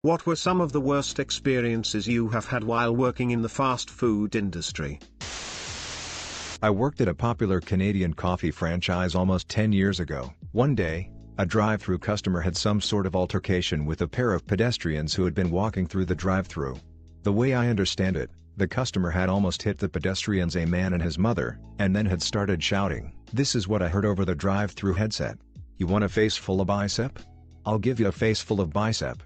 What were some of the worst experiences you have had while working in the fast food industry? I worked at a popular Canadian coffee franchise almost 10 years ago. One day, a drive-thru customer had some sort of altercation with a pair of pedestrians who had been walking through the drive-thru. The way I understand it, the customer had almost hit the pedestrians, a man and his mother, and then had started shouting. This is what I heard over the drive-thru headset. "You want a face full of bicep? I'll give you a face full of bicep."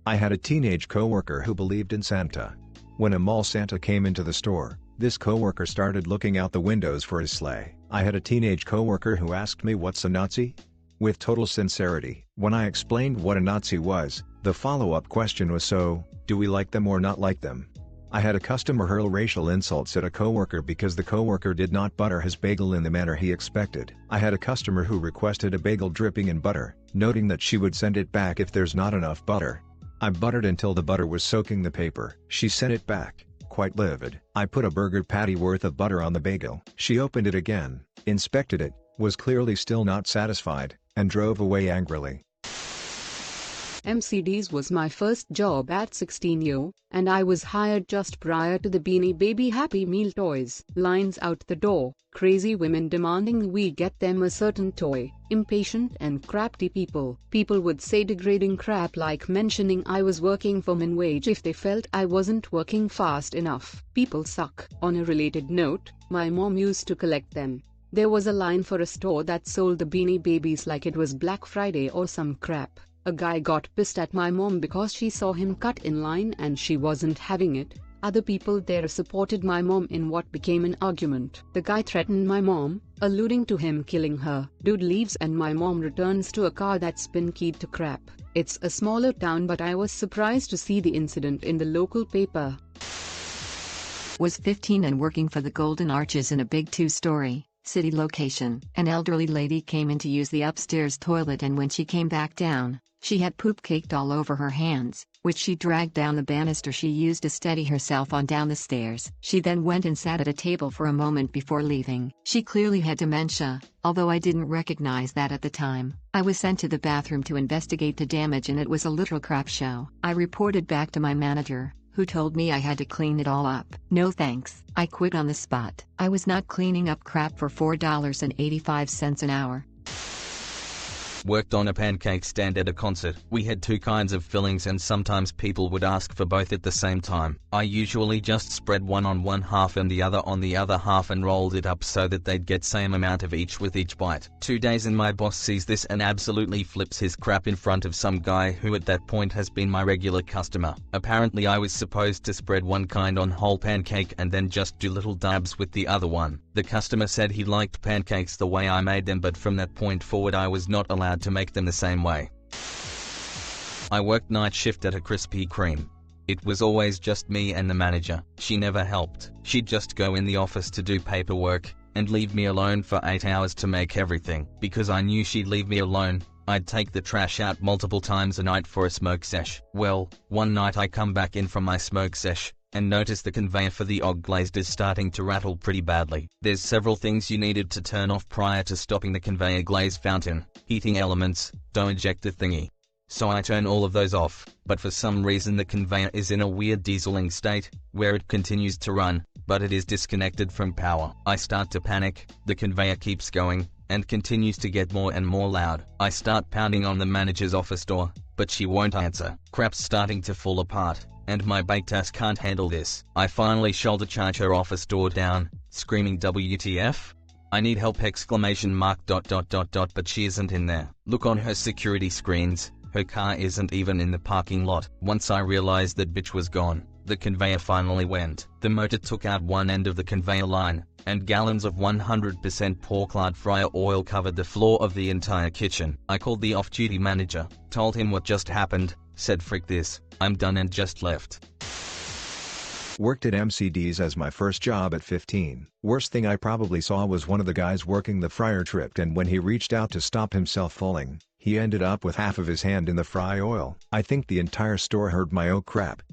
I had a teenage coworker who believed in Santa. When a mall Santa came into the store, this coworker started looking out the windows for his sleigh. I had a teenage coworker who asked me, "What's a Nazi?" With total sincerity. When I explained what a Nazi was, the follow-up question was, "So, do we like them or not like them?" I had a customer hurl racial insults at a coworker because the coworker did not butter his bagel in the manner he expected. I had a customer who requested a bagel dripping in butter, noting that she would send it back if there's not enough butter. I buttered until the butter was soaking the paper. She sent it back, quite livid. I put a burger patty worth of butter on the bagel. She opened it again, inspected it, was clearly still not satisfied, and drove away angrily. MCDs was my first job at 16 and I was hired just prior to the Beanie Baby Happy Meal toys. Lines out the door, crazy women demanding we get them a certain toy, impatient and crafty people. People would say degrading crap like mentioning I was working for min wage if they felt I wasn't working fast enough. People suck. On a related note, my mom used to collect them. There was a line for a store that sold the Beanie Babies like it was Black Friday or some crap. A guy got pissed at my mom because she saw him cut in line and she wasn't having it. Other people there supported my mom in what became an argument. The guy threatened my mom, alluding to him killing her. Dude leaves and my mom returns to a car that's been keyed to crap. It's a smaller town, but I was surprised to see the incident in the local paper. Was 15 and working for the Golden Arches in a big 2-story city location. An elderly lady came in to use the upstairs toilet, and when she came back down, she had poop caked all over her hands, which she dragged down the banister she used to steady herself on down the stairs. She then went and sat at a table for a moment before leaving. She clearly had dementia, although I didn't recognize that at the time. I was sent to the bathroom to investigate the damage, and it was a literal crap show. I reported back to my manager, who told me I had to clean it all up. No thanks. I quit on the spot. I was not cleaning up crap for $4.85 an hour. Worked on a pancake stand at a concert. We had two kinds of fillings and sometimes people would ask for both at the same time. I usually just spread one on one half and the other on the other half and rolled it up so that they'd get same amount of each with each bite. 2 days and my boss sees this and absolutely flips his crap in front of some guy who at that point has been my regular customer. Apparently I was supposed to spread one kind on whole pancake and then just do little dabs with the other one. The customer said he liked pancakes the way I made them, but from that point forward I was not allowed to make them the same way. I worked night shift at a Krispy Kreme. It was always just me and the manager. She never helped. She'd just go in the office to do paperwork, and leave me alone for 8 hours to make everything. Because I knew she'd leave me alone, I'd take the trash out multiple times a night for a smoke sesh. Well, one night I come back in from my smoke sesh, and notice the conveyor for the og glazed is starting to rattle pretty badly. There's several things you needed to turn off prior to stopping the conveyor glaze fountain. Heating elements, don't eject the thingy. So I turn all of those off, but for some reason the conveyor is in a weird dieseling state, where it continues to run, but it is disconnected from power. I start to panic, the conveyor keeps going, and continues to get more and more loud. I start pounding on the manager's office door, but she won't answer. Crap's starting to fall apart, and my baked ass can't handle this. I finally shoulder charge her office door down, screaming WTF? I need help ! But she isn't in there. Look on her security screens, her car isn't even in the parking lot. Once I realized that bitch was gone, the conveyor finally went. The motor took out one end of the conveyor line, and gallons of 100% pork lard fryer oil covered the floor of the entire kitchen. I called the off-duty manager, told him what just happened, said frick this, I'm done, and just left. Worked at MCD's as my first job at 15. Worst thing I probably saw was one of the guys working the fryer tripped, and when he reached out to stop himself falling, he ended up with half of his hand in the fry oil. I think the entire store heard my oh crap.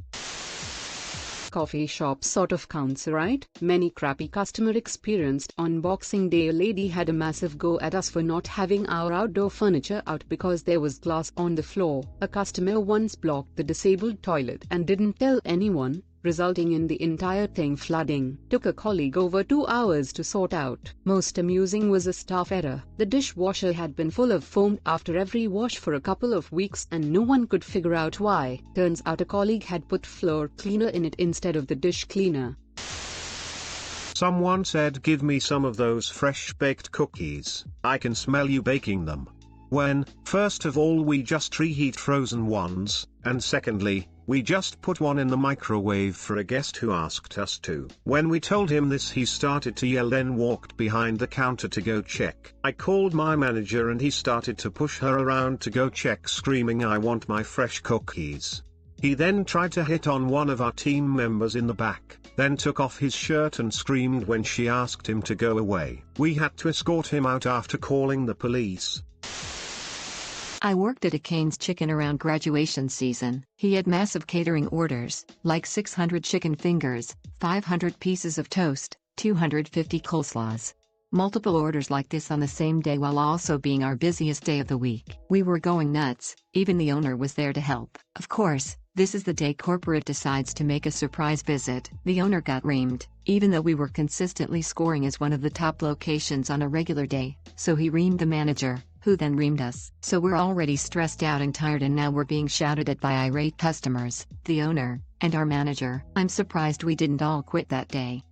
coffee shop sort of counts, right? Many crappy customer experienced on Boxing Day. A lady had a massive go at us for not having our outdoor furniture out because there was glass on the floor. A customer once blocked the disabled toilet and didn't tell anyone, resulting in the entire thing flooding. Took a colleague over 2 hours to sort out. Most amusing was a staff error. The dishwasher had been full of foam after every wash for a couple of weeks and no one could figure out why. Turns out a colleague had put floor cleaner in it instead of the dish cleaner. Someone said, "Give me some of those fresh baked cookies. I can smell you baking them." When, first of all, we just reheat frozen ones, and secondly, we just put one in the microwave for a guest who asked us to. When we told him this, he started to yell, then walked behind the counter to go check. I called my manager and he started to push her around to go check, screaming, "I want my fresh cookies." He then tried to hit on one of our team members in the back, then took off his shirt and screamed when she asked him to go away. We had to escort him out after calling the police. I worked at a Cane's Chicken around graduation season. He had massive catering orders, like 600 chicken fingers, 500 pieces of toast, 250 coleslaws. Multiple orders like this on the same day while also being our busiest day of the week. We were going nuts, even the owner was there to help. Of course, this is the day corporate decides to make a surprise visit. The owner got reamed, even though we were consistently scoring as one of the top locations on a regular day, so he reamed the manager, who then reamed us. So we're already stressed out and tired, and now we're being shouted at by irate customers, the owner, and our manager. I'm surprised we didn't all quit that day.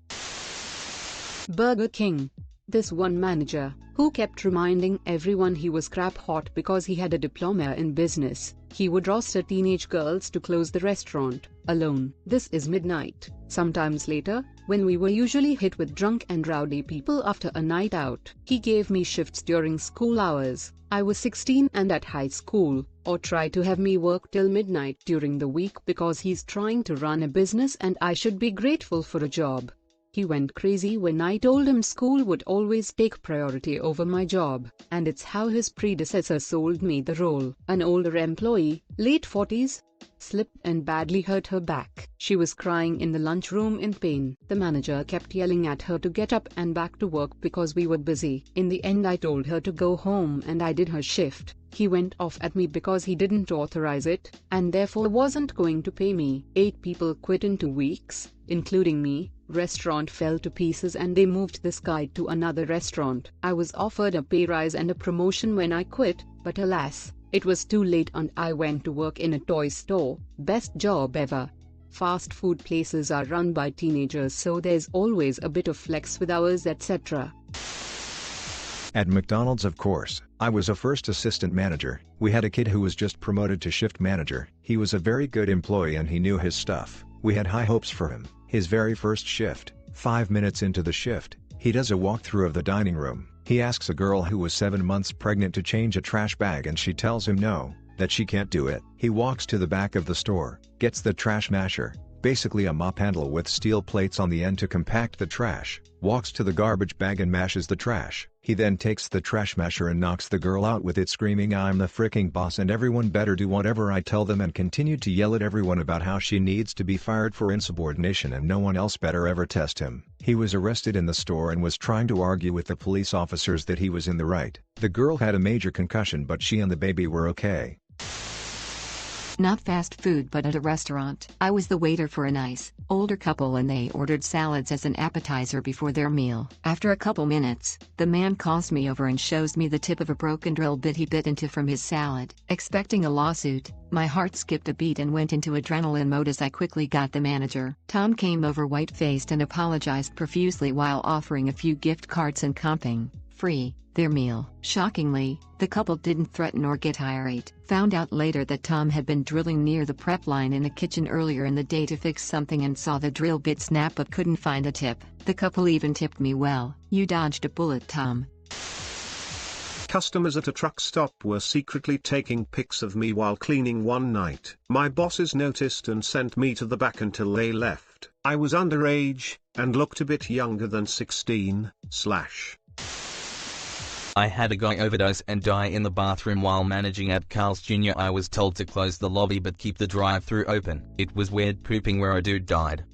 Burger King. This one manager, who kept reminding everyone he was crap hot because he had a diploma in business, he would roster teenage girls to close the restaurant, alone. This is midnight, sometimes later, when we were usually hit with drunk and rowdy people after a night out. He gave me shifts during school hours. I was 16 and at high school, or tried to have me work till midnight during the week because he's trying to run a business and I should be grateful for a job. He went crazy when I told him school would always take priority over my job, and it's how his predecessor sold me the role. An older employee, late 40s, slipped and badly hurt her back. She was crying in the lunchroom in pain. The manager kept yelling at her to get up and back to work because we were busy. In the end, I told her to go home and I did her shift. He went off at me because he didn't authorize it, and therefore wasn't going to pay me. 8 people quit in 2 weeks, including me. Restaurant fell to pieces and they moved this guy to another restaurant. I was offered a pay rise and a promotion when I quit, but alas, it was too late and I went to work in a toy store. Best job ever. Fast food places are run by teenagers, so there's always a bit of flex with hours, etc. At McDonald's, of course, I was a first assistant manager. We had a kid who was just promoted to shift manager. He was a very good employee and he knew his stuff. We had high hopes for him. His very first shift, 5 minutes into the shift, he does a walkthrough of the dining room. He asks a girl who was 7 months pregnant to change a trash bag and she tells him no, that she can't do it. He walks to the back of the store, gets the trash masher, basically a mop handle with steel plates on the end to compact the trash, walks to the garbage bag and mashes the trash. He then takes the trash masher and knocks the girl out with it, screaming, "I'm the freaking boss and everyone better do whatever I tell them," and continued to yell at everyone about how she needs to be fired for insubordination and no one else better ever test him. He was arrested in the store and was trying to argue with the police officers that he was in the right. The girl had a major concussion but she and the baby were okay. Not fast food but at a restaurant. I was the waiter for a nice, older couple and they ordered salads as an appetizer before their meal. After a couple minutes, the man calls me over and shows me the tip of a broken drill bit he bit into from his salad. Expecting a lawsuit, my heart skipped a beat and went into adrenaline mode as I quickly got the manager. Tom came over white-faced and apologized profusely while offering a few gift cards and comping, free, their meal. Shockingly, the couple didn't threaten or get irate. Found out later that Tom had been drilling near the prep line in the kitchen earlier in the day to fix something and saw the drill bit snap but couldn't find a tip. The couple even tipped me well. "You dodged a bullet, Tom." Customers at a truck stop were secretly taking pics of me while cleaning one night. My bosses noticed and sent me to the back until they left. I was underage, and looked a bit younger than 16/. I had a guy overdose and die in the bathroom while managing at Carl's Jr. I was told to close the lobby but keep the drive-thru open. It was weird pooping where a dude died.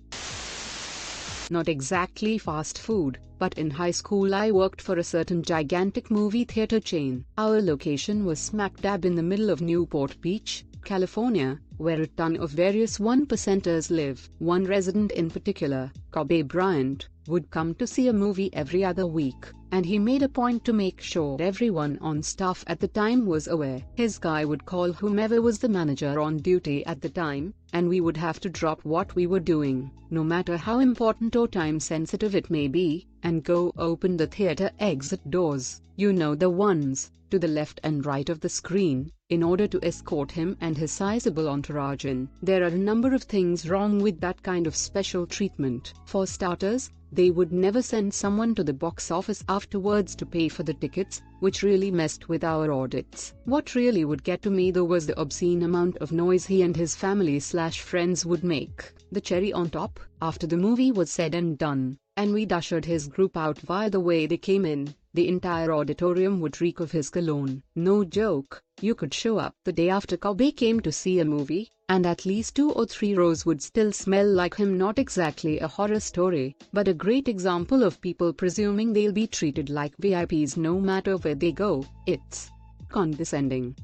Not exactly fast food, but in high school I worked for a certain gigantic movie theater chain. Our location was smack dab in the middle of Newport Beach, California, where a ton of various 1%ers live. One resident in particular, Kobe Bryant, would come to see a movie every other week, and he made a point to make sure everyone on staff at the time was aware. His guy would call whomever was the manager on duty at the time, and we would have to drop what we were doing, no matter how important or time sensitive it may be, and go open the theater exit doors, you know, the ones to the left and right of the screen, in order to escort him and his sizable entourage in. There are a number of things wrong with that kind of special treatment. For starters, they would never send someone to the box office afterwards to pay for the tickets, which really messed with our audits. What really would get to me though was the obscene amount of noise he and his family/friends would make. The cherry on top, after the movie was said and done, and we'd ushered his group out via the way they came in, the entire auditorium would reek of his cologne. No joke, you could show up the day after Kobe came to see a movie, and at least 2 or 3 rows would still smell like him. Not exactly a horror story, but a great example of people presuming they'll be treated like VIPs no matter where they go. It's condescending.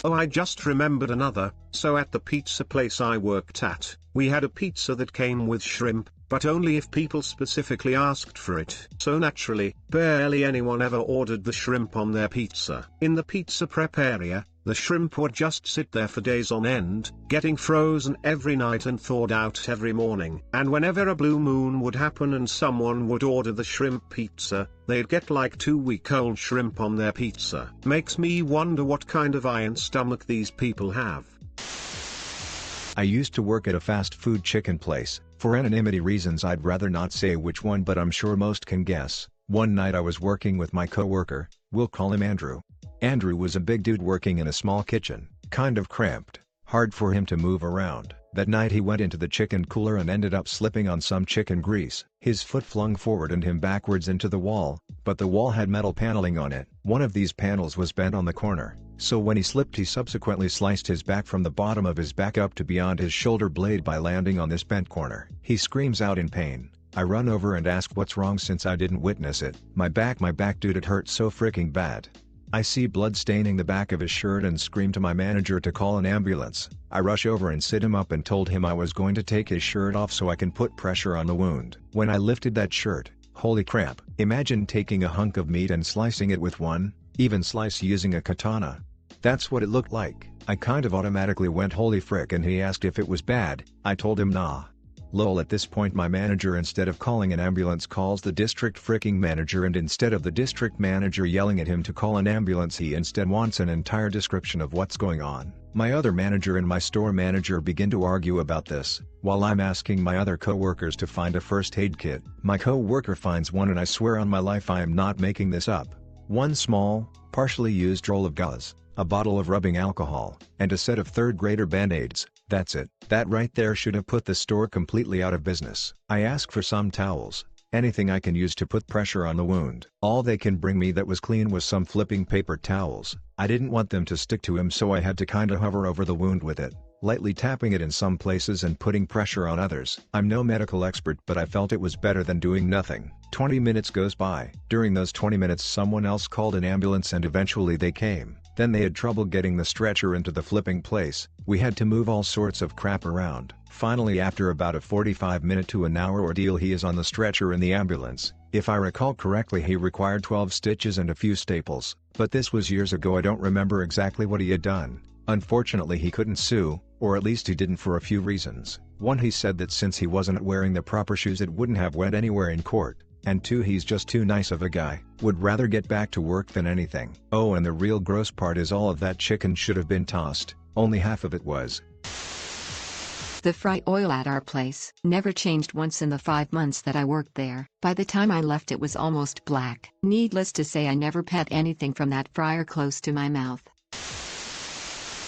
Oh, I just remembered another. So at the pizza place I worked at, we had a pizza that came with shrimp, but only if people specifically asked for it. So naturally, barely anyone ever ordered the shrimp on their pizza. In the pizza prep area, the shrimp would just sit there for days on end, getting frozen every night and thawed out every morning. And whenever a blue moon would happen and someone would order the shrimp pizza, they'd get like 2-week-old shrimp on their pizza. Makes me wonder what kind of iron stomach these people have. I used to work at a fast food chicken place. For anonymity reasons I'd rather not say which one, but I'm sure most can guess. One night I was working with my coworker, we'll call him Andrew. Andrew was a big dude working in a small kitchen, kind of cramped, hard for him to move around. That night he went into the chicken cooler and ended up slipping on some chicken grease. His foot flung forward and him backwards into the wall, but the wall had metal paneling on it. One of these panels was bent on the corner, so when he slipped he subsequently sliced his back from the bottom of his back up to beyond his shoulder blade by landing on this bent corner. He screams out in pain. I run over and ask what's wrong since I didn't witness it. My back dude, it hurt so freaking bad. I see blood staining the back of his shirt and scream to my manager to call an ambulance. I rush over and sit him up and told him I was going to take his shirt off so I can put pressure on the wound. When I lifted that shirt, holy crap. Imagine taking a hunk of meat and slicing it with one, even slice using a katana. That's what it looked like. I kind of automatically went holy frick, and he asked if it was bad. I told him nah. Lol. At this point my manager, instead of calling an ambulance, calls the district freaking manager, and instead of the district manager yelling at him to call an ambulance, he instead wants an entire description of what's going on. My other manager and my store manager begin to argue about this, while I'm asking my other co-workers to find a first aid kit. My co-worker finds one, and I swear on my life I am not making this up. One small, partially used roll of gauze, a bottle of rubbing alcohol, and a set of third-grader band-aids. That's it. That right there should have put the store completely out of business. I ask for some towels, anything I can use to put pressure on the wound. All they can bring me that was clean was some flipping paper towels. I didn't want them to stick to him, so I had to kinda hover over the wound with it, lightly tapping it in some places and putting pressure on others. I'm no medical expert, but I felt it was better than doing nothing. 20 minutes goes by. During those 20 minutes someone else called an ambulance and eventually they came. Then they had trouble getting the stretcher into the flipping place. We had to move all sorts of crap around. Finally, after about a 45-minute to an hour ordeal, he is on the stretcher in the ambulance. If I recall correctly, he required 12 stitches and a few staples, but this was years ago. I don't remember exactly what he had done. Unfortunately, he couldn't sue, or at least he didn't, for a few reasons. One, he said that since he wasn't wearing the proper shoes it wouldn't have went anywhere in court. And 2, he's just too nice of a guy, would rather get back to work than anything. Oh, and the real gross part is all of that chicken should have been tossed. Only half of it was. The fry oil at our place never changed once in the 5 months that I worked there. By the time I left it was almost black. Needless to say, I never put anything from that fryer close to my mouth.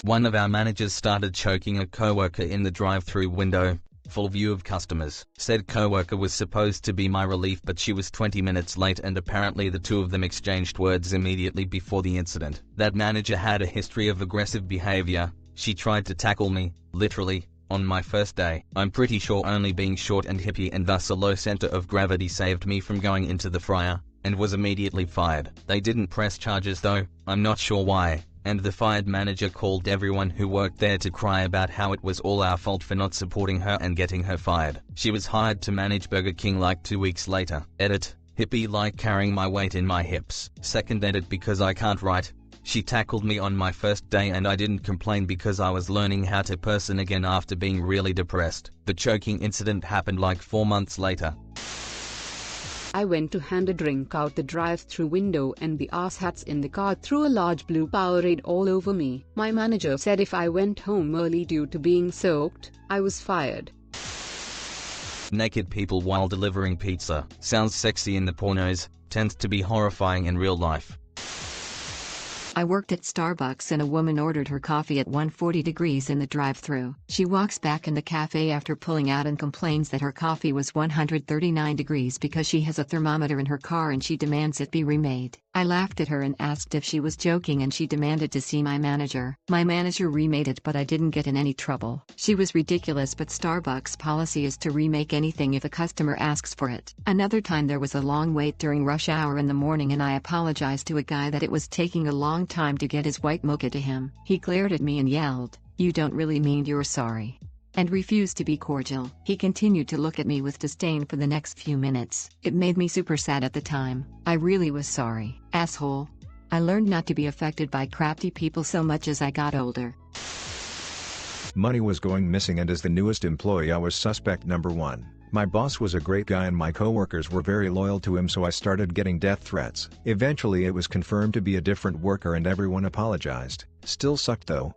One of our managers started choking a coworker in the drive-through window. Full view of customers. Said coworker was supposed to be my relief, but she was 20 minutes late, and apparently the two of them exchanged words immediately before the incident. That manager had a history of aggressive behavior. She tried to tackle me, literally, On my first day, I'm pretty sure only being short and hippie and thus a low center of gravity saved me from going into the fryer, and was immediately fired. They didn't press charges though, I'm not sure why, and the fired manager called everyone who worked there to cry about how it was all our fault for not supporting her and getting her fired. She was hired to manage Burger King like 2 weeks later. Edit. Hippie like carrying my weight in my hips. Second edit because I can't write. She tackled me on my first day and I didn't complain because I was learning how to person again after being really depressed. The choking incident happened like 4 months later. I went to hand a drink out the drive-through window and the asshats in the car threw a large blue Powerade all over me. My manager said if I went home early due to being soaked, I was fired. Naked people while delivering pizza. Sounds sexy in the pornos, tends to be horrifying in real life. I worked at Starbucks and a woman ordered her coffee at 140 degrees in the drive-thru. She walks back in the cafe after pulling out and complains that her coffee was 139 degrees because she has a thermometer in her car and she demands it be remade. I laughed at her and asked if she was joking and she demanded to see my manager. My manager remade it but I didn't get in any trouble. She was ridiculous but Starbucks policy is to remake anything if a customer asks for it. Another time there was a long wait during rush hour in the morning and I apologized to a guy that it was taking a long time to get his white mocha to him. He glared at me and yelled, "You don't really mean you're sorry," and refused to be cordial. He continued to look at me with disdain for the next few minutes. It made me super sad at the time. I really was sorry. Asshole. I learned not to be affected by crafty people so much as I got older. Money was going missing and as the newest employee I was suspect number one. My boss was a great guy and my coworkers were very loyal to him so I started getting death threats. Eventually it was confirmed to be a different worker and everyone apologized. Still sucked though.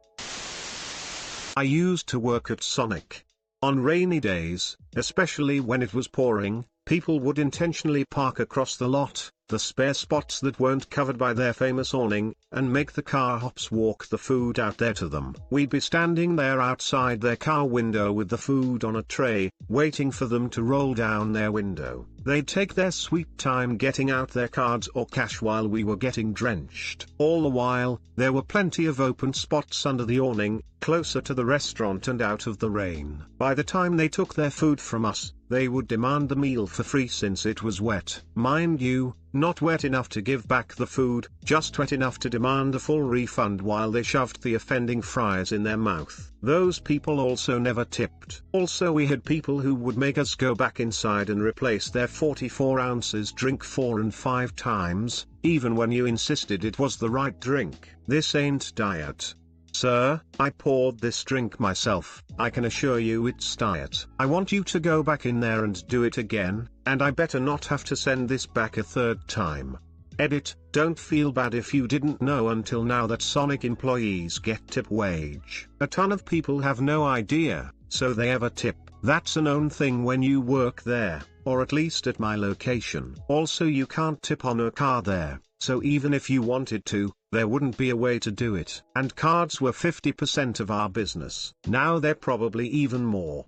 I used to work at Sonic. On rainy days, especially when it was pouring, people would intentionally park across the lot, the spare spots that weren't covered by their famous awning, and make the car hops walk the food out there to them. We'd be standing there outside their car window with the food on a tray, waiting for them to roll down their window. They'd take their sweet time getting out their cards or cash while we were getting drenched. All the while, there were plenty of open spots under the awning, closer to the restaurant and out of the rain. By the time they took their food from us, they would demand the meal for free since it was wet. Mind you, not wet enough to give back the food, just wet enough to demand a full refund while they shoved the offending fries in their mouth. Those people also never tipped. Also we had people who would make us go back inside and replace their 44 ounces drink 4 and 5 times, even when you insisted it was the right drink. This ain't diet. Sir, I poured this drink myself. I can assure you it's diet. I want you to go back in there and do it again, and I better not have to send this back a third time. Edit, don't feel bad if you didn't know until now that Sonic employees get tip wage. A ton of people have no idea, so they ever tip. That's a known thing when you work there, or at least at my location. Also you can't tip on a car there, so even if you wanted to, there wouldn't be a way to do it. And cards were 50% of our business. Now they're probably even more.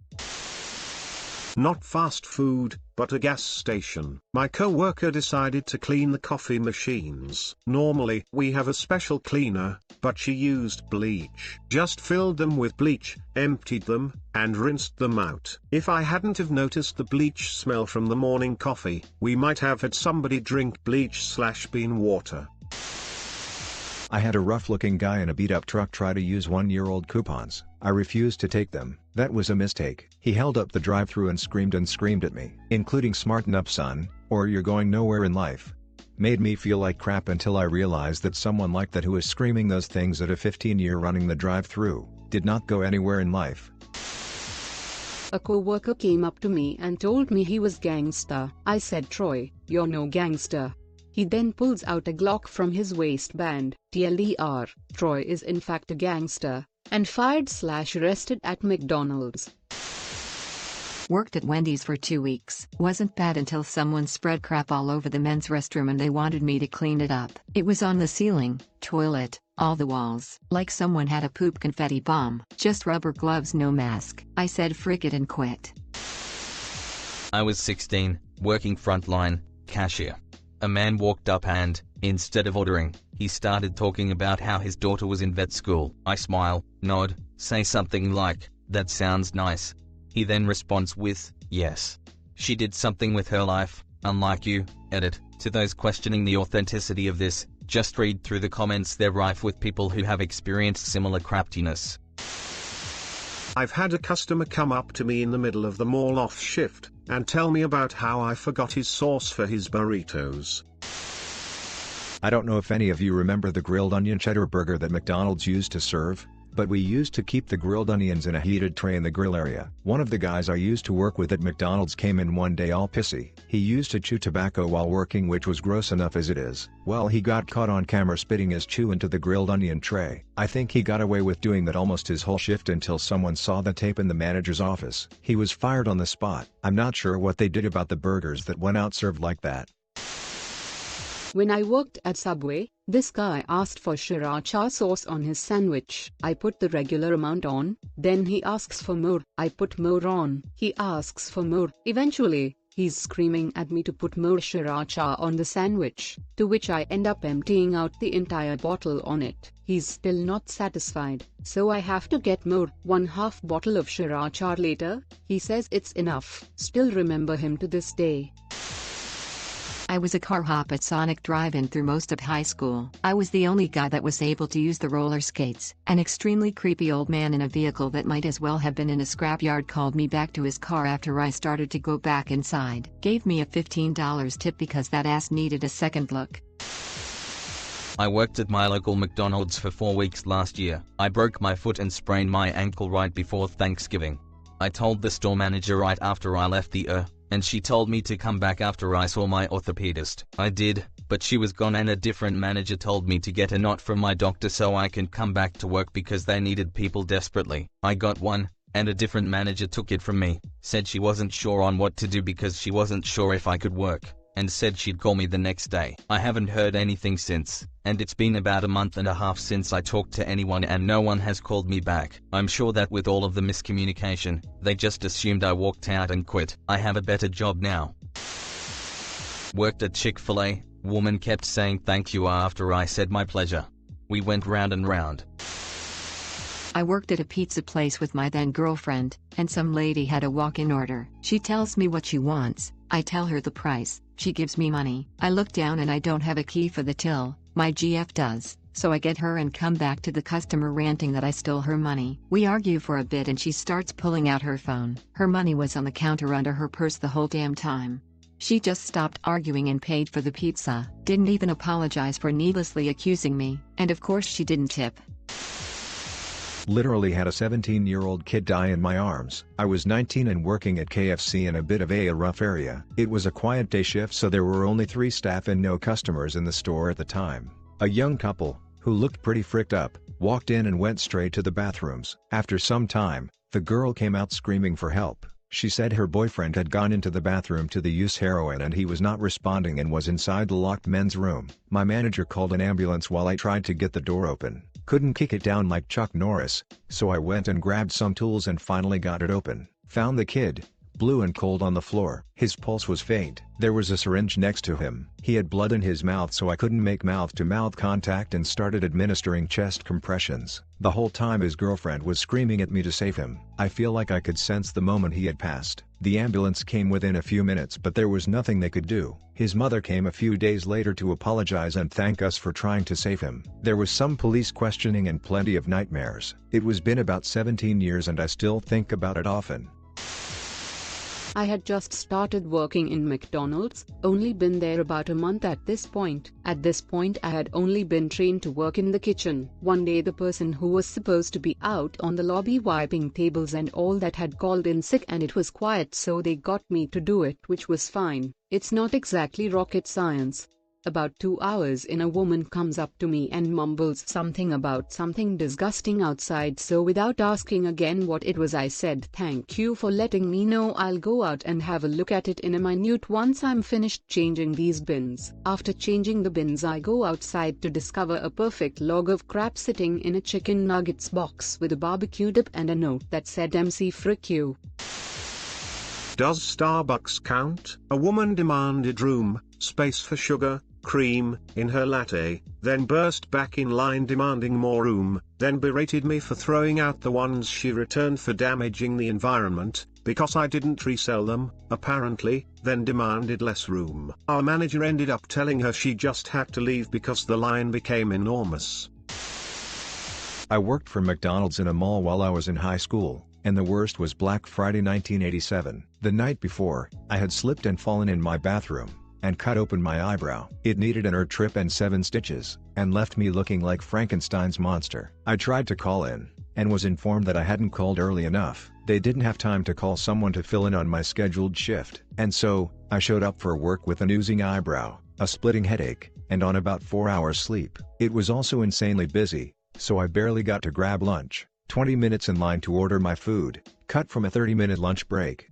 Not fast food, but a gas station. My co-worker decided to clean the coffee machines. Normally, we have a special cleaner, but she used bleach. Just filled them with bleach, emptied them, and rinsed them out. If I hadn't have noticed the bleach smell from the morning coffee, we might have had somebody drink bleach/bean water. I had a rough-looking guy in a beat-up truck try to use 1-year-old coupons. I refused to take them. That was a mistake. He held up the drive-thru and screamed at me, including "Smarten up son, or you're going nowhere in life." Made me feel like crap until I realized that someone like that who was screaming those things at a 15-year running the drive-thru, did not go anywhere in life. A co-worker came up to me and told me he was gangster. I said, "Troy, you're no gangster." He then pulls out a Glock from his waistband. TLDR, Troy is in fact a gangster, and fired/arrested at McDonald's. Worked at Wendy's for 2 weeks. Wasn't bad until someone spread crap all over the men's restroom and they wanted me to clean it up. It was on the ceiling, toilet, all the walls. Like someone had a poop confetti bomb. Just rubber gloves, no mask. I said frick it and quit. I was 16, working frontline, cashier. A man walked up and, instead of ordering, he started talking about how his daughter was in vet school. I smile, nod, say something like, That sounds nice. He then responds with, yes. She did something with her life, unlike you. Edit. To those questioning the authenticity of this, just read through the comments, they're rife with people who have experienced similar craftiness. I've had a customer come up to me in the middle of the mall off shift, and tell me about how I forgot his sauce for his burritos. I don't know if any of you remember the grilled onion cheddar burger that McDonald's used to serve, but we used to keep the grilled onions in a heated tray in the grill area. One of the guys I used to work with at McDonald's came in one day all pissy. He used to chew tobacco while working, which was gross enough as it is. Well, he got caught on camera spitting his chew into the grilled onion tray. I think he got away with doing that almost his whole shift until someone saw the tape in the manager's office. He was fired on the spot. I'm not sure what they did about the burgers that went out served like that. When I worked at Subway, this guy asked for sriracha sauce on his sandwich. I put the regular amount on, then he asks for more. I put more on. He asks for more. Eventually, he's screaming at me to put more sriracha on the sandwich, to which I end up emptying out the entire bottle on it. He's still not satisfied, so I have to get more. 1/2 bottle of sriracha later, he says it's enough. Still remember him to this day. I was a car hop at Sonic Drive-In through most of high school. I was the only guy that was able to use the roller skates. An extremely creepy old man in a vehicle that might as well have been in a scrapyard called me back to his car after I started to go back inside. Gave me a $15 tip because that ass needed a second look. I worked at my local McDonald's for 4 weeks last year. I broke my foot and sprained my ankle right before Thanksgiving. I told the store manager right after I left and she told me to come back after I saw my orthopedist. I did, but she was gone and a different manager told me to get a knot from my doctor so I can come back to work because they needed people desperately. I got one, and a different manager took it from me, said she wasn't sure on what to do because she wasn't sure if I could work, and said she'd call me the next day. I haven't heard anything since, and it's been about a month and a half since I talked to anyone and no one has called me back. I'm sure that with all of the miscommunication, they just assumed I walked out and quit. I have a better job now. Worked at Chick-fil-A, woman kept saying thank you after I said my pleasure. We went round and round. I worked at a pizza place with my then girlfriend, and some lady had a walk-in order. She tells me what she wants, I tell her the price, she gives me money. I look down and I don't have a key for the till, my GF does, so I get her and come back to the customer ranting that I stole her money. We argue for a bit and she starts pulling out her phone. Her money was on the counter under her purse the whole damn time. She just stopped arguing and paid for the pizza, didn't even apologize for needlessly accusing me, and of course she didn't tip. Literally had a 17-year-old kid die in my arms. I was 19 and working at KFC in a bit of a rough area. It was a quiet day shift, so there were only 3 staff and no customers in the store at the time. A young couple, who looked pretty fricked up, walked in and went straight to the bathrooms. After some time, the girl came out screaming for help. She said her boyfriend had gone into the bathroom to use heroin and he was not responding and was inside the locked men's room. My manager called an ambulance while I tried to get the door open. Couldn't kick it down like Chuck Norris, so I went and grabbed some tools and finally got it open. Found the kid, blue and cold on the floor. His pulse was faint. There was a syringe next to him. He had blood in his mouth, so I couldn't make mouth-to-mouth contact and started administering chest compressions. The whole time his girlfriend was screaming at me to save him. I feel like I could sense the moment he had passed. The ambulance came within a few minutes, but there was nothing they could do. His mother came a few days later to apologize and thank us for trying to save him. There was some police questioning and plenty of nightmares. It was been about 17 years and I still think about it often. I had just started working in McDonald's, only been there about a month at this point. At this point I had only been trained to work in the kitchen. One day the person who was supposed to be out on the lobby wiping tables and all that had called in sick and it was quiet, so they got me to do it, which was fine. It's not exactly rocket science. About 2 hours in, a woman comes up to me and mumbles something about something disgusting outside, so without asking again what it was I said, "Thank you for letting me know, I'll go out and have a look at it in a minute once I'm finished changing these bins." After changing the bins I go outside to discover a perfect log of crap sitting in a chicken nuggets box with a barbecue dip and a note that said "MC frick you." Does Starbucks count? A woman demanded room, space for sugar, cream in her latte, then burst back in line demanding more room, then berated me for throwing out the ones she returned for damaging the environment, because I didn't resell them, apparently, then demanded less room. Our manager ended up telling her she just had to leave because the line became enormous. I worked for McDonald's in a mall while I was in high school, and the worst was Black Friday 1987. The night before, I had slipped and fallen in my bathroom, and cut open my eyebrow. It needed an trip and 7 stitches, and left me looking like Frankenstein's monster. I tried to call in, and was informed that I hadn't called early enough. They didn't have time to call someone to fill in on my scheduled shift. And so, I showed up for work with an oozing eyebrow, a splitting headache, and on about 4 hours sleep. It was also insanely busy, so I barely got to grab lunch, 20 minutes in line to order my food, cut from a 30-minute lunch break.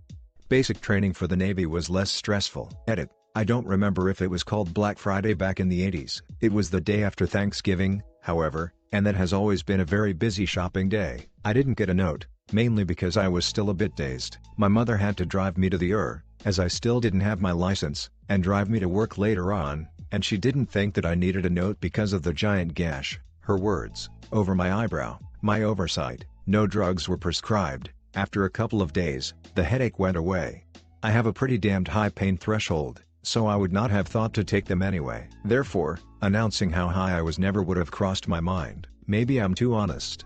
Basic training for the Navy was less stressful. Edit. I don't remember if it was called Black Friday back in the 80s. It was the day after Thanksgiving, however, and that has always been a very busy shopping day. I didn't get a note, mainly because I was still a bit dazed. My mother had to drive me to the as I still didn't have my license, and drive me to work later on, and she didn't think that I needed a note because of the giant gash, her words, over my eyebrow. My oversight. No drugs were prescribed. After a couple of days, the headache went away. I have a pretty damned high pain threshold, so I would not have thought to take them anyway. Therefore, announcing how high I was never would have crossed my mind. Maybe I'm too honest.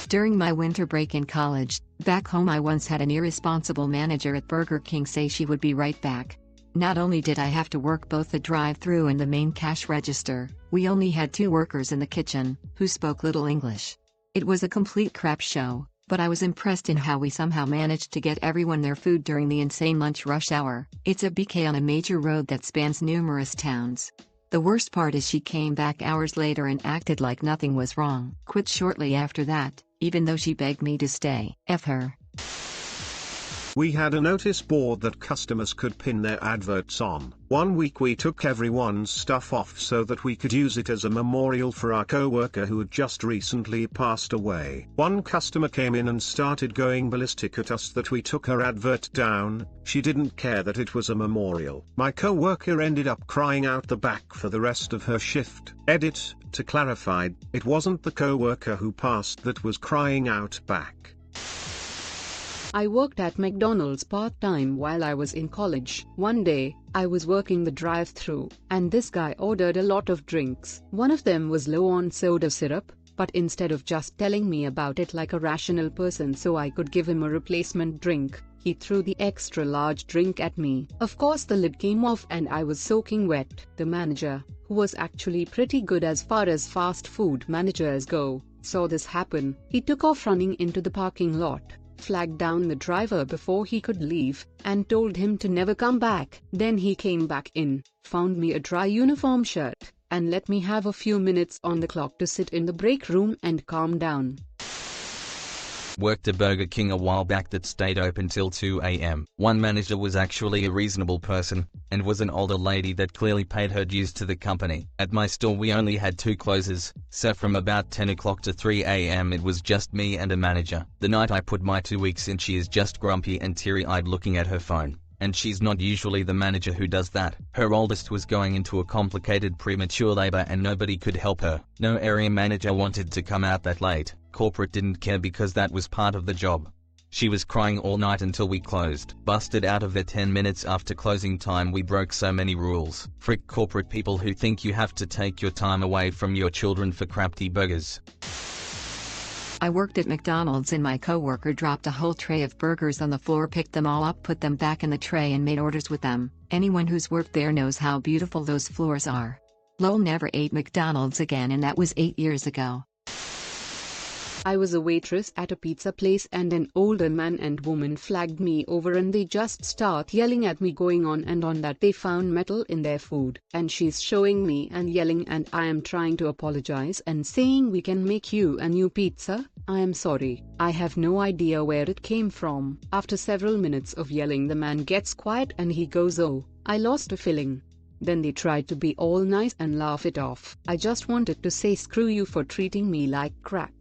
During my winter break in college, back home I once had an irresponsible manager at Burger King say she would be right back. Not only did I have to work both the drive-thru and the main cash register, we only had 2 workers in the kitchen, who spoke little English. It was a complete crap show, but I was impressed in how we somehow managed to get everyone their food during the insane lunch rush hour. It's a BK on a major road that spans numerous towns. The worst part is she came back hours later and acted like nothing was wrong. Quit shortly after that, even though she begged me to stay. F her. We had a notice board that customers could pin their adverts on. One week we took everyone's stuff off so that we could use it as a memorial for our co-worker who had just recently passed away. One customer came in and started going ballistic at us that we took her advert down. She didn't care that it was a memorial. My co-worker ended up crying out the back for the rest of her shift. Edit. To clarify, it wasn't the co-worker who passed that was crying out back. I worked at McDonald's part-time while I was in college. One day, I was working the drive-thru, and this guy ordered a lot of drinks. One of them was low on soda syrup, but instead of just telling me about it like a rational person so I could give him a replacement drink, he threw the extra large drink at me. Of course the lid came off and I was soaking wet. The manager, who was actually pretty good as far as fast food managers go, saw this happen. He took off running into the parking lot, flagged down the driver before he could leave, and told him to never come back. Then he came back in, found me a dry uniform shirt, and let me have a few minutes on the clock to sit in the break room and calm down. Worked at Burger King a while back that stayed open till 2 a.m. One manager was actually a reasonable person, and was an older lady that clearly paid her dues to the company. At my store we only had 2 closers, so from about 10 o'clock to 3 a.m. it was just me and a manager. The night I put my 2 weeks in she is just grumpy and teary-eyed looking at her phone. And she's not usually the manager who does that. Her oldest was going into a complicated premature labor and nobody could help her. No area manager wanted to come out that late. Corporate didn't care because that was part of the job. She was crying all night until we closed. Busted out of it 10 minutes after closing time. We broke so many rules. Frick corporate people who think you have to take your time away from your children for crappy burgers. I worked at McDonald's and my coworker dropped a whole tray of burgers on the floor, picked them all up, put them back in the tray and made orders with them. Anyone who's worked there knows how beautiful those floors are. Lol, never ate McDonald's again, and that was 8 years ago. I was a waitress at a pizza place and an older man and woman flagged me over and they just start yelling at me, going on and on that they found metal in their food. And she's showing me and yelling and I am trying to apologize and saying we can make you a new pizza. I am sorry. I have no idea where it came from. After several minutes of yelling the man gets quiet and he goes, "Oh, I lost a filling." Then they tried to be all nice and laugh it off. I just wanted to say screw you for treating me like crap.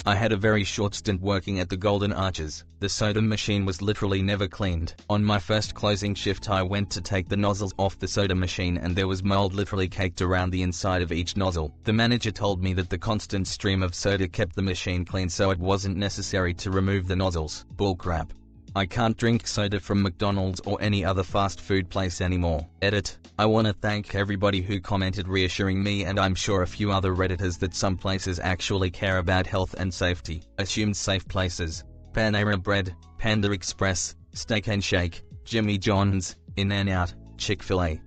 I had a very short stint working at the Golden Arches. The soda machine was literally never cleaned. On my first closing shift I went to take the nozzles off the soda machine and there was mold literally caked around the inside of each nozzle. The manager told me that the constant stream of soda kept the machine clean so it wasn't necessary to remove the nozzles. Bullcrap. I can't drink soda from McDonald's or any other fast food place anymore. Edit. I wanna thank everybody who commented reassuring me and I'm sure a few other redditors that some places actually care about health and safety. Assumed safe places. Panera Bread, Panda Express, Steak and Shake, Jimmy John's, In-N-Out, Chick-fil-A.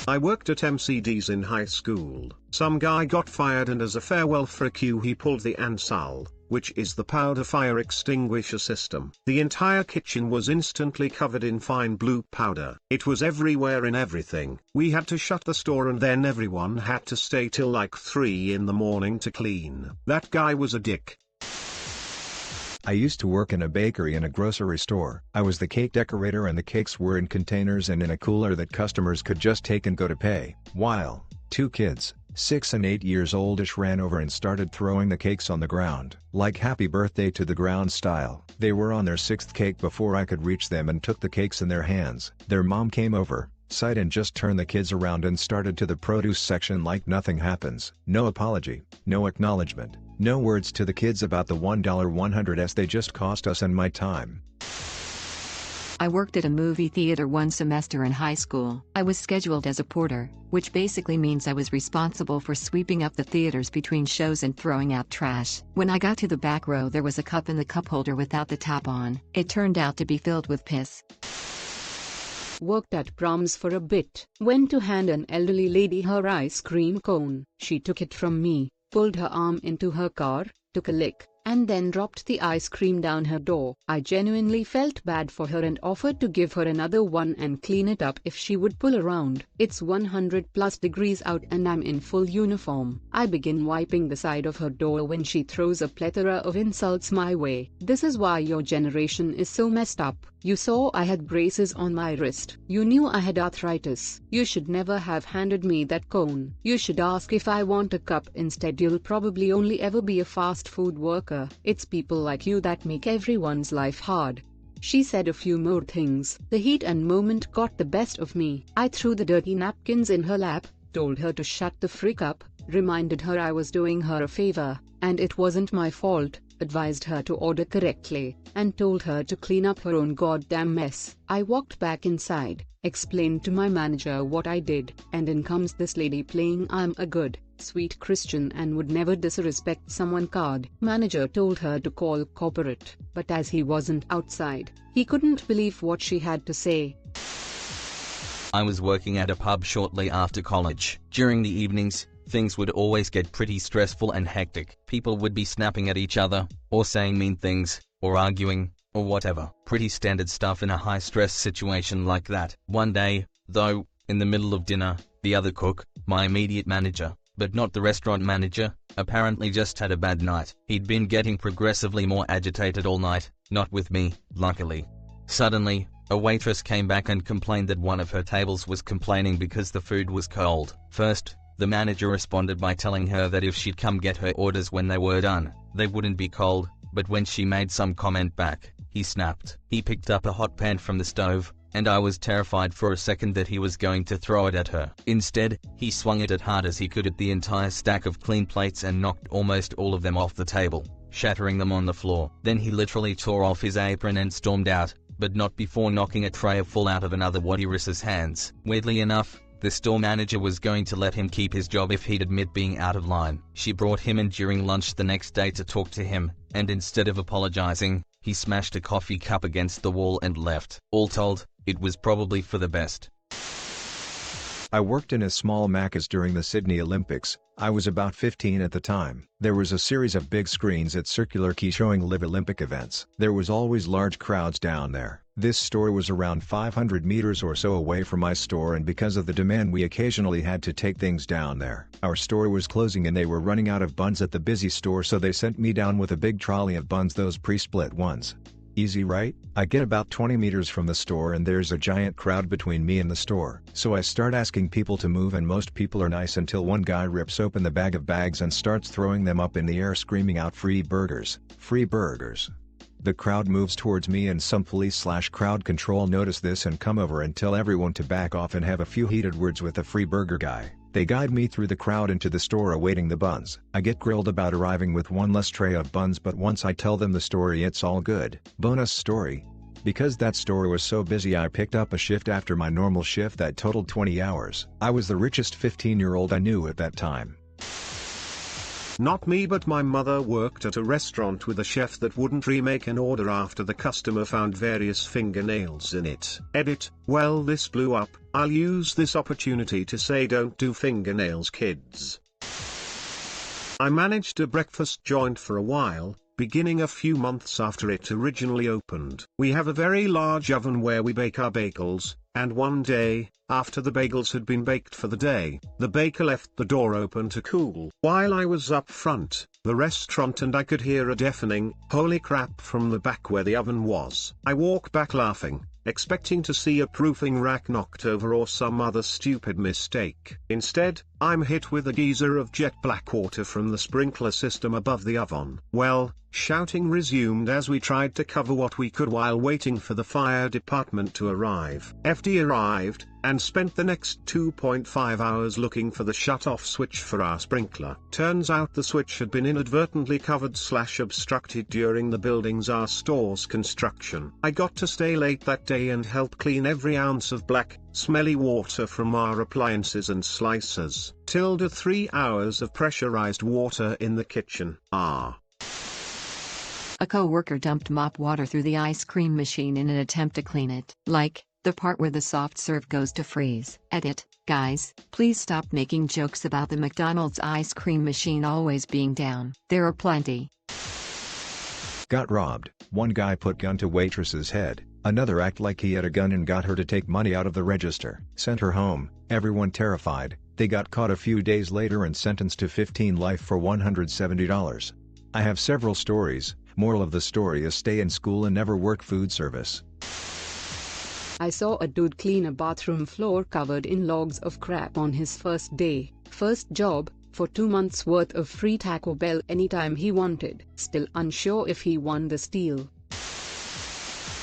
I worked at MCD's in high school. Some guy got fired and as a farewell for a cue he pulled the ANSAL, which is the powder fire extinguisher system. The entire kitchen was instantly covered in fine blue powder. It was everywhere in everything. We had to shut the store and then everyone had to stay till like 3 in the morning to clean. That guy was a dick. I used to work in a bakery and a grocery store. I was the cake decorator and the cakes were in containers and in a cooler that customers could just take and go to pay. While 2 kids, 6 and 8 years oldish, ran over and started throwing the cakes on the ground, like happy birthday to the ground style. They were on their 6th cake before I could reach them and took the cakes in their hands. Their mom came over, sighed and just turned the kids around and started to the produce section like nothing happens. No apology, no acknowledgement, no words to the kids about the $1.100s they just cost us and my time. I worked at a movie theater one semester in high school. I was scheduled as a porter, which basically means I was responsible for sweeping up the theaters between shows and throwing out trash. When I got to the back row there was a cup in the cup holder without the top on. It turned out to be filled with piss. Worked at Brahms for a bit. Went to hand an elderly lady her ice cream cone. She took it from me, pulled her arm into her car, took a lick, and then dropped the ice cream down her door. I genuinely felt bad for her and offered to give her another one and clean it up if she would pull around. It's 100+ degrees out and I'm in full uniform. I begin wiping the side of her door when she throws a plethora of insults my way. This is why your generation is so messed up. You saw I had braces on my wrist. You knew I had arthritis. You should never have handed me that cone. You should ask if I want a cup instead. You'll probably only ever be a fast food worker. It's people like you that make everyone's life hard. She said a few more things. The heat and moment got the best of me. I threw the dirty napkins in her lap, told her to shut the frick up, reminded her I was doing her a favor, and it wasn't my fault, advised her to order correctly, and told her to clean up her own goddamn mess. I walked back inside, explained to my manager what I did, and in comes this lady playing I'm a good, sweet Christian and would never disrespect someone card. Manager told her to call corporate, but as he wasn't outside, he couldn't believe what she had to say. I was working at a pub shortly after college. During the evenings, things would always get pretty stressful and hectic. People would be snapping at each other, or saying mean things, or arguing, or whatever. Pretty standard stuff in a high-stress situation like that. One day, though, in the middle of dinner, the other cook, my immediate manager, but not the restaurant manager, apparently just had a bad night. He'd been getting progressively more agitated all night, not with me, luckily. Suddenly, a waitress came back and complained that one of her tables was complaining because the food was cold. First, the manager responded by telling her that if she'd come get her orders when they were done, they wouldn't be cold, but when she made some comment back, he snapped. He picked up a hot pan from the stove, and I was terrified for a second that he was going to throw it at her. Instead, he swung it as hard as he could at the entire stack of clean plates and knocked almost all of them off the table, shattering them on the floor. Then he literally tore off his apron and stormed out, but not before knocking a tray full out of another waitress's hands. Weirdly enough, the store manager was going to let him keep his job if he'd admit being out of line. She brought him in during lunch the next day to talk to him, and instead of apologizing, he smashed a coffee cup against the wall and left. All told, it was probably for the best. I worked in a small Macca's during the Sydney Olympics. I was about 15 at the time. There was a series of big screens at Circular Quay showing live Olympic events. There was always large crowds down there. This store was around 500 meters or so away from my store, and because of the demand we occasionally had to take things down there. Our store was closing and they were running out of buns at the busy store, so they sent me down with a big trolley of buns, those pre-split ones. Easy, right? I get about 20 meters from the store and there's a giant crowd between me and the store. So I start asking people to move and most people are nice until one guy rips open the bag of bags and starts throwing them up in the air screaming out free burgers, free burgers. The crowd moves towards me and some police/crowd control notice this and come over and tell everyone to back off and have a few heated words with the free burger guy. They guide me through the crowd into the store awaiting the buns. I get grilled about arriving with one less tray of buns, but once I tell them the story it's all good. Bonus story. Because that store was so busy I picked up a shift after my normal shift that totaled 20 hours. I was the richest 15-year-old I knew at that time. Not me, but my mother worked at a restaurant with a chef that wouldn't remake an order after the customer found various fingernails in it. Edit, well this blew up, I'll use this opportunity to say don't do fingernails, kids. I managed a breakfast joint for a while, beginning a few months after it originally opened. We have a very large oven where we bake our bagels, and one day, after the bagels had been baked for the day, the baker left the door open to cool. While I was up front, the restaurant, and I could hear a deafening, "Holy crap" from the back where the oven was. I walk back laughing, expecting to see a proofing rack knocked over or some other stupid mistake. Instead, I'm hit with a geyser of jet black water from the sprinkler system above the oven. Well, shouting resumed as we tried to cover what we could while waiting for the fire department to arrive. FD arrived, and spent the next 2.5 hours looking for the shut-off switch for our sprinkler. Turns out the switch had been inadvertently covered/obstructed during the building's our store's construction. I got to stay late that day and help clean every ounce of black, smelly water from our appliances and slicers. 3 hours of pressurized water in the kitchen. A co-worker dumped mop water through the ice cream machine in an attempt to clean it. Like, the part where the soft serve goes to freeze. Edit, guys, please stop making jokes about the McDonald's ice cream machine always being down. There are plenty. Got robbed. One guy put gun to waitress's head, another act like he had a gun and got her to take money out of the register. Sent her home, everyone terrified. They got caught a few days later and sentenced to 15 life for $170. I have several stories. Moral of the story is stay in school and never work food service. I saw a dude clean a bathroom floor covered in logs of crap on his first day. First job, for 2 months worth of free Taco Bell anytime he wanted. Still unsure if he won the steal.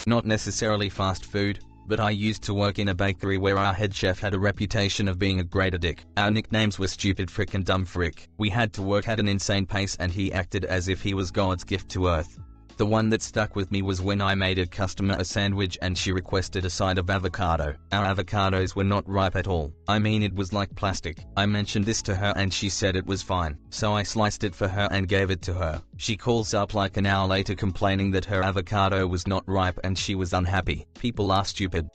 Not necessarily fast food, but I used to work in a bakery where our head chef had a reputation of being a greater dick. Our nicknames were Stupid Frick and Dumb Frick. We had to work at an insane pace and he acted as if he was God's gift to earth. The one that stuck with me was when I made a customer a sandwich and she requested a side of avocado. Our avocados were not ripe at all. I mean, it was like plastic. I mentioned this to her and she said it was fine. So I sliced it for her and gave it to her. She calls up like an hour later complaining that her avocado was not ripe and she was unhappy. People are stupid.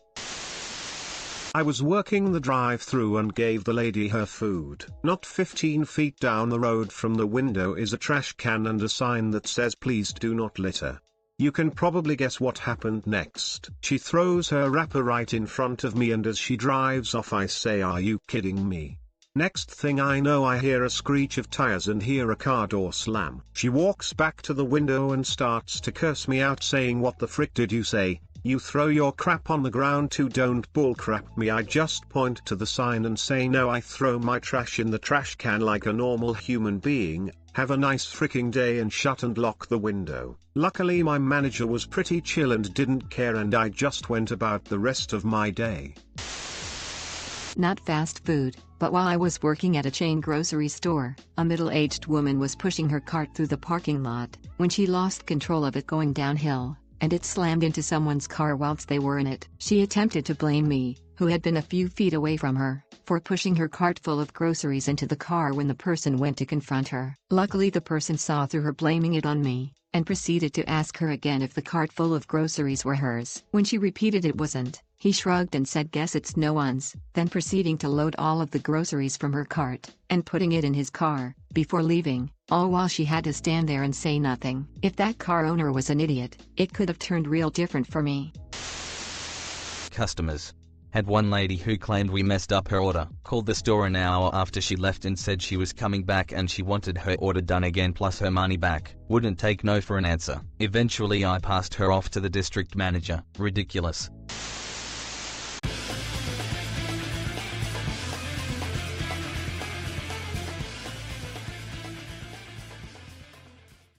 I was working the drive-thru and gave the lady her food. Not 15 feet down the road from the window is a trash can and a sign that says "Please do not litter." You can probably guess what happened next. She throws her wrapper right in front of me and as she drives off I say, "Are you kidding me?" Next thing I know I hear a screech of tires and hear a car door slam. She walks back to the window and starts to curse me out saying, "What the frick did you say? You throw your crap on the ground too, don't bullcrap me." I just point to the sign and say, "No, I throw my trash in the trash can like a normal human being. Have a nice freaking day," and shut and lock the window. Luckily my manager was pretty chill and didn't care and I just went about the rest of my day. Not fast food, but while I was working at a chain grocery store, a middle-aged woman was pushing her cart through the parking lot when she lost control of it going downhill, and it slammed into someone's car whilst they were in it. She attempted to blame me, who had been a few feet away from her, for pushing her cart full of groceries into the car when the person went to confront her. Luckily the person saw through her blaming it on me, and proceeded to ask her again if the cart full of groceries were hers. When she repeated it wasn't, he shrugged and said, "Guess it's no one's," then proceeding to load all of the groceries from her cart, and putting it in his car, before leaving, all while she had to stand there and say nothing. If that car owner was an idiot, it could have turned real different for me. Customers. Had one lady who claimed we messed up her order, called the store an hour after she left and said she was coming back and she wanted her order done again plus her money back. Wouldn't take no for an answer. Eventually I passed her off to the district manager. Ridiculous.